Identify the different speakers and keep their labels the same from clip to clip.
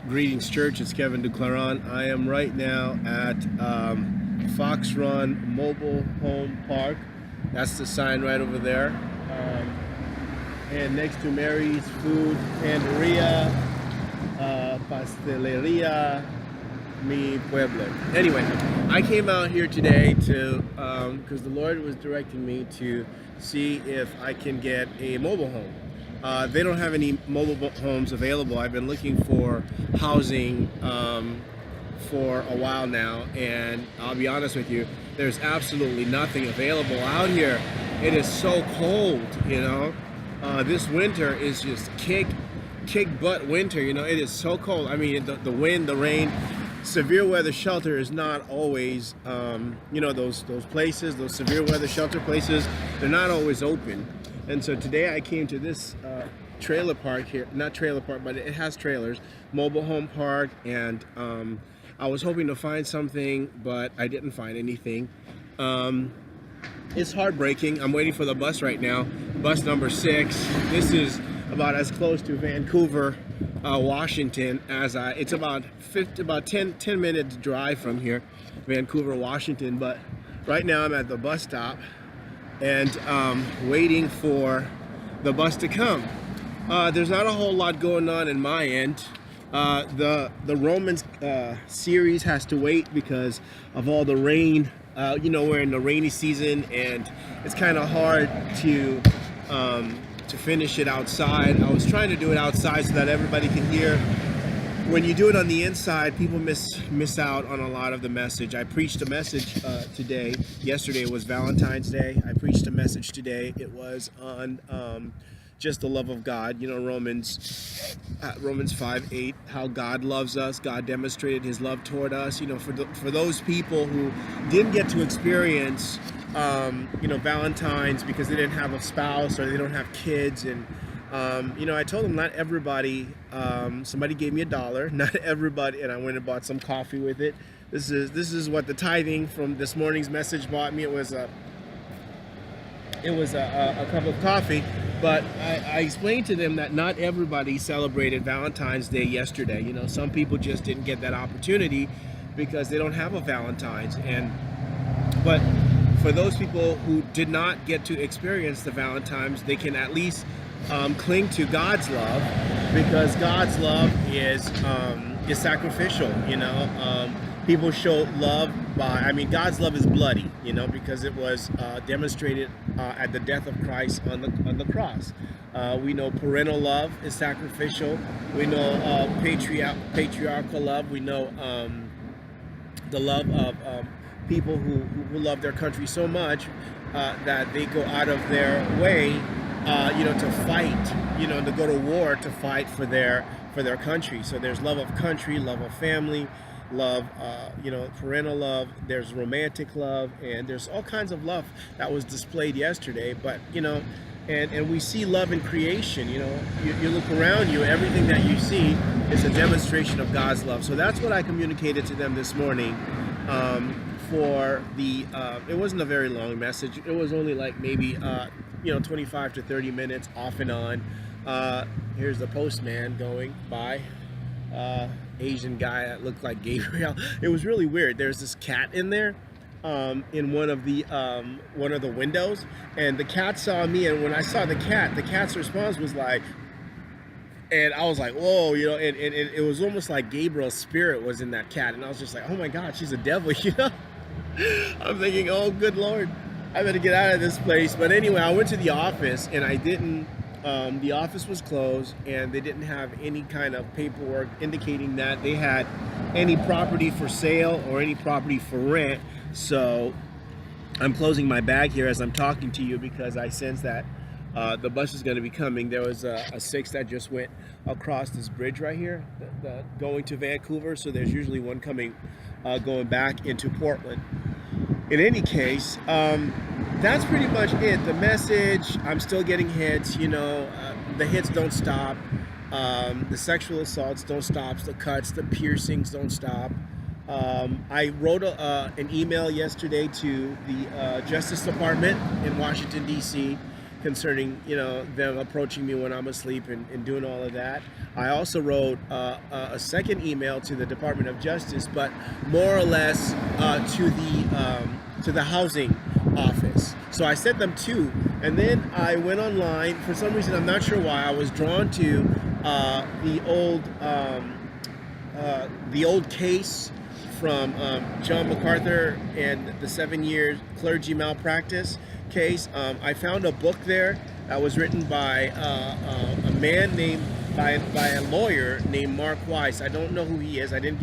Speaker 1: Greetings, church. It's Kevin Duclairon. I am right now at Fox Run Mobile Home Park. That's the sign right over there. And next to Mary's Food, Panderia, Pasteleria, Mi Pueblo. Anyway, I came out here today to, because the Lord was directing me to see if I can get a mobile home. They don't have any mobile homes available. I've been looking for housing for a while now, and I'll be honest with you, there's absolutely nothing available out here. It is so cold, you know. This winter is just kick butt winter, you know. It is so cold. I mean, the wind, the rain. Severe weather shelter is not always, you know, those places, those severe weather shelter places, they're not always open. And so today I came to this trailer park here, not trailer park, but it has trailers, mobile home park, and I was hoping to find something, but I didn't find anything. It's heartbreaking. I'm waiting for the bus right now, bus number 6. This is about as close to Vancouver, Washington as it's about 10 minutes drive from here, Vancouver, Washington. But right now I'm at the bus stop and waiting for the bus to come. There's not a whole lot going on in my end. The Romans series has to wait because of all the rain. You know, we're in the rainy season and it's kind of hard to finish it outside. I was trying to do it outside so that everybody can hear. When you do it on the inside, people miss out on a lot of the message. I preached a message today. Yesterday was Valentine's Day. I preached a message today. It was on just the love of God. You know, Romans 5:8, how God loves us. God demonstrated His love toward us. You know, for those people who didn't get to experience, you know, Valentine's because they didn't have a spouse or they don't have kids, and you know, I told them not everybody. Somebody gave me $1. Not everybody, and I went and bought some coffee with it. This is what the tithing from this morning's message bought me. It was a cup of coffee. But I explained to them that not everybody celebrated Valentine's Day yesterday. You know, some people just didn't get that opportunity because they don't have a Valentine's. But for those people who did not get to experience the Valentine's, they can at least cling to God's love, because God's love is sacrificial. You know, people show love by, I mean, God's love is bloody, you know, because it was demonstrated at the death of Christ on the cross. We know parental love is sacrificial. We know patriarchal love. We know the love of people who love their country so much that they go out of their way, you know, to fight, you know, to go to war to fight for their country. So there's love of country, love of family, love, you know, parental love, there's romantic love, and there's all kinds of love that was displayed yesterday. But, you know, and we see love in creation. You know, you look around you, everything that you see is a demonstration of God's love. So that's what I communicated to them this morning. For the, it wasn't a very long message. It was only like maybe, you know, 25 to 30 minutes off and on. Here's the postman going by. Asian guy that looked like Gabriel. It was really weird. There's this cat in there, in one of the windows, and the cat saw me, and when I saw the cat's response was like, and I was like, whoa, you know, and it was almost like Gabriel's spirit was in that cat, and I was just like, oh my God, she's a devil, you know. I'm thinking, oh good Lord, I better get out of this place. But anyway, I went to the office and I didn't. The office was closed and they didn't have any kind of paperwork indicating that they had any property for sale or any property for rent. So I'm closing my bag here as I'm talking to you because I sense that the bus is going to be coming. There was a 6 that just went across this bridge right here, going to Vancouver. So there's usually one coming, going back into Portland. In any case, that's pretty much it. The message, I'm still getting hits, you know, the hits don't stop. The sexual assaults don't stop. The cuts, the piercings don't stop. I wrote an email yesterday to the Justice Department in Washington, D.C., concerning, them approaching me when I'm asleep and doing all of that. I also wrote a second email to the Department of Justice, but more or less to the housing office. So I sent them two, and then I went online. For some reason, I'm not sure why, I was drawn to the old case from John MacArthur and the 7-year clergy malpractice case. I found a book there that was written by a man named by a lawyer named Mark Weiss. I don't know who he is. I don't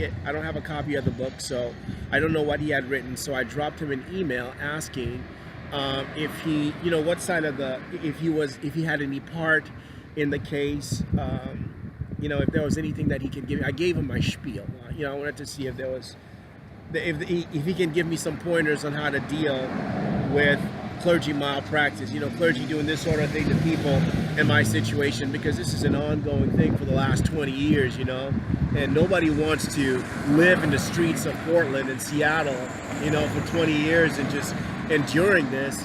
Speaker 1: have a copy of the book, so I don't know what he had written. So I dropped him an email asking if he, what side of if he had any part in the case. If there was anything that he could give me. I gave him my spiel. I wanted to see if there was, if he can give me some pointers on how to deal with clergy malpractice. Clergy doing this sort of thing to people in my situation, because this is an ongoing thing for the last 20 years, and nobody wants to live in the streets of Portland and Seattle, for 20 years and just enduring this,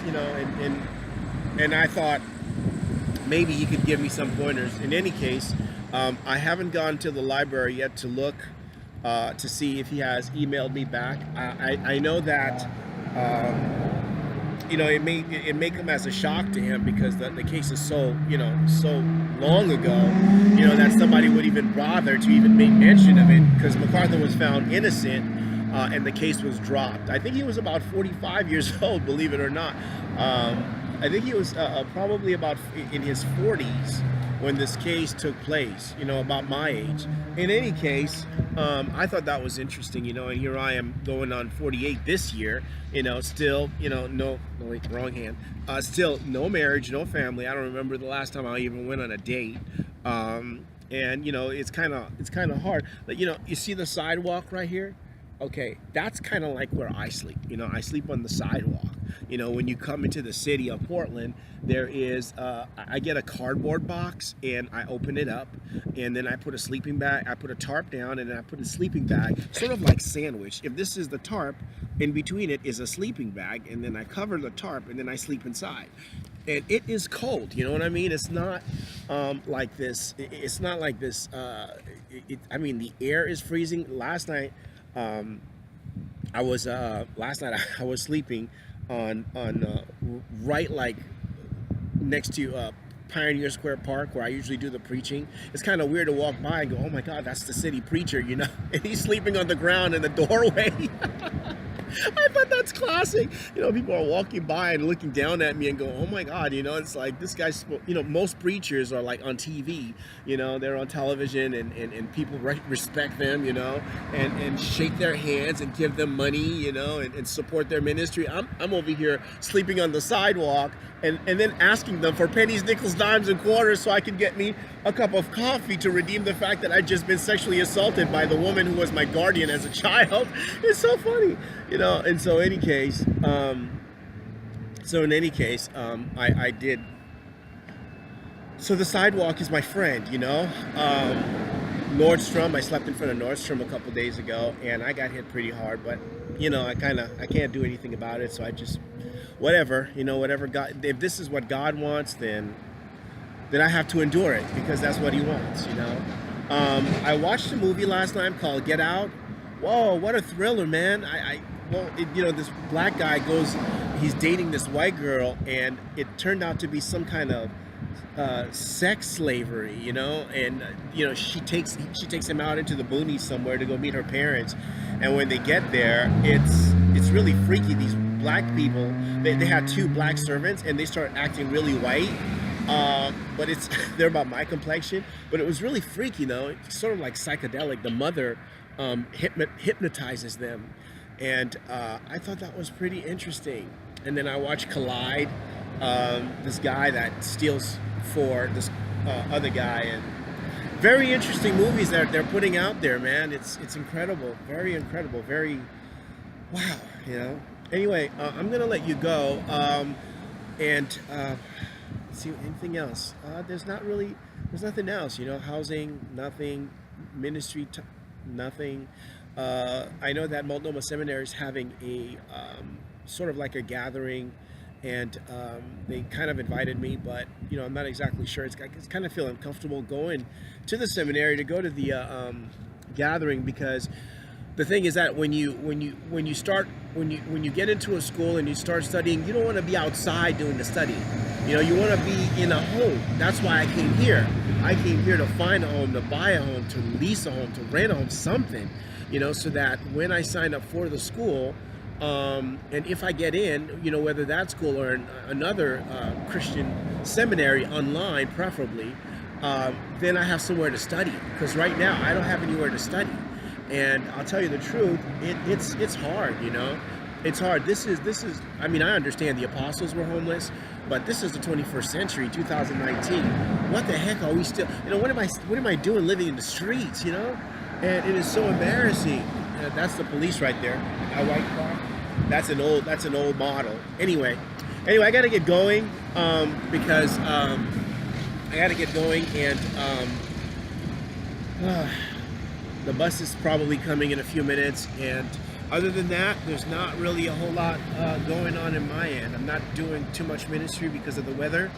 Speaker 1: and I thought maybe he could give me some pointers. In any case, I haven't gone to the library yet to look to see if he has emailed me back. I know that it may come as a shock to him, because the case is so long ago, that somebody would even bother to even make mention of it, because MacArthur was found innocent and the case was dropped. I think he was about 45 years old, believe it or not. I think he was probably about in his 40s when this case took place, about my age. In any case, I thought that was interesting, and here I am going on 48 this year, still, no, wait, wrong hand, still no marriage, no family. I don't remember the last time I even went on a date. And, it's kind of hard. But, you see the sidewalk right here? Okay, that's kind of like where I sleep. I sleep on the sidewalk. When you come into the city of Portland, there is, I get a cardboard box and I open it up, and then I put a sleeping bag, I put a tarp down, and then I put a sleeping bag, sort of like sandwich. If this is the tarp, in between it is a sleeping bag, and then I cover the tarp, and then I sleep inside. And it is cold, you know what I mean? It's not like this. It's not like this. The air is freezing. Last night, I was sleeping on right, like next to Pioneer Square Park, where I usually do the preaching. It's kind of weird to walk by and go, oh my God, that's the city preacher, and he's sleeping on the ground in the doorway. I thought that's classic. People are walking by and looking down at me and go, oh my God, it's like this guy's, most preachers are like on TV, they're on television, and people respect them, and shake their hands and give them money, and support their ministry. I'm over here sleeping on the sidewalk and then asking them for pennies, nickels, dimes, and quarters so I can get me a cup of coffee to redeem the fact that I'd just been sexually assaulted by the woman who was my guardian as a child. It's so funny, and so in any case, I did. So the sidewalk is my friend, Nordstrom. I slept in front of Nordstrom a couple days ago, and I got hit pretty hard, but I can't do anything about it, so I just, whatever God, if this is what God wants, then I have to endure it, because that's what he wants, I watched a movie last night called Get Out. Whoa, what a thriller, man. This black guy he's dating this white girl, and it turned out to be some kind of sex slavery, and she takes him out into the boonies somewhere to go meet her parents, and when they get there, it's really freaky. These black people, they had two black servants, and they start acting really white, but they're about my complexion, but it was really freaky, it's sort of like psychedelic. The mother hypnotizes them, and I thought that was pretty interesting. And then I watched Collide, this guy that steals for this other guy, and very interesting movies that they're putting out there, man. It's incredible, very incredible, very wow, Anyway, I'm gonna let you go, and see anything else. There's nothing else, housing, nothing, ministry, nothing. I know that Multnomah Seminary is having a sort of like a gathering, and they kind of invited me, but you know, I'm not exactly sure. It's kind of feeling comfortable going to the seminary to go to the gathering, because the thing is that when you get into a school and you start studying, you don't want to be outside doing the study. You know, you want to be in a home. That's why I came here. I came here to find a home, to buy a home, to lease a home, to rent a home, something, you know, so that when I sign up for the school, and if I get in, you know, whether that school or another Christian seminary online, preferably, then I have somewhere to study. Because right now I don't have anywhere to study, and I'll tell you the truth, it's hard, you know. It's hard. This is. I mean, I understand the apostles were homeless, but this is the 21st century, 2019. What the heck are we still? You know, what am I doing living in the streets? You know, and it is so embarrassing. That's the police right there. A white car. That's an old model. Anyway, I got to get going because I got to get going, and the bus is probably coming in a few minutes, and other than that, there's not really a whole lot going on in my end. I'm not doing too much ministry because of the weather,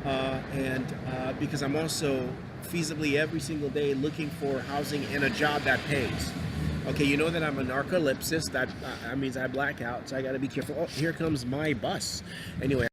Speaker 1: and because I'm also feasibly every single day looking for housing and a job that pays. Okay, you know that I'm a narcolepsist. That means I black out, so I got to be careful. Oh, here comes my bus. Anyway.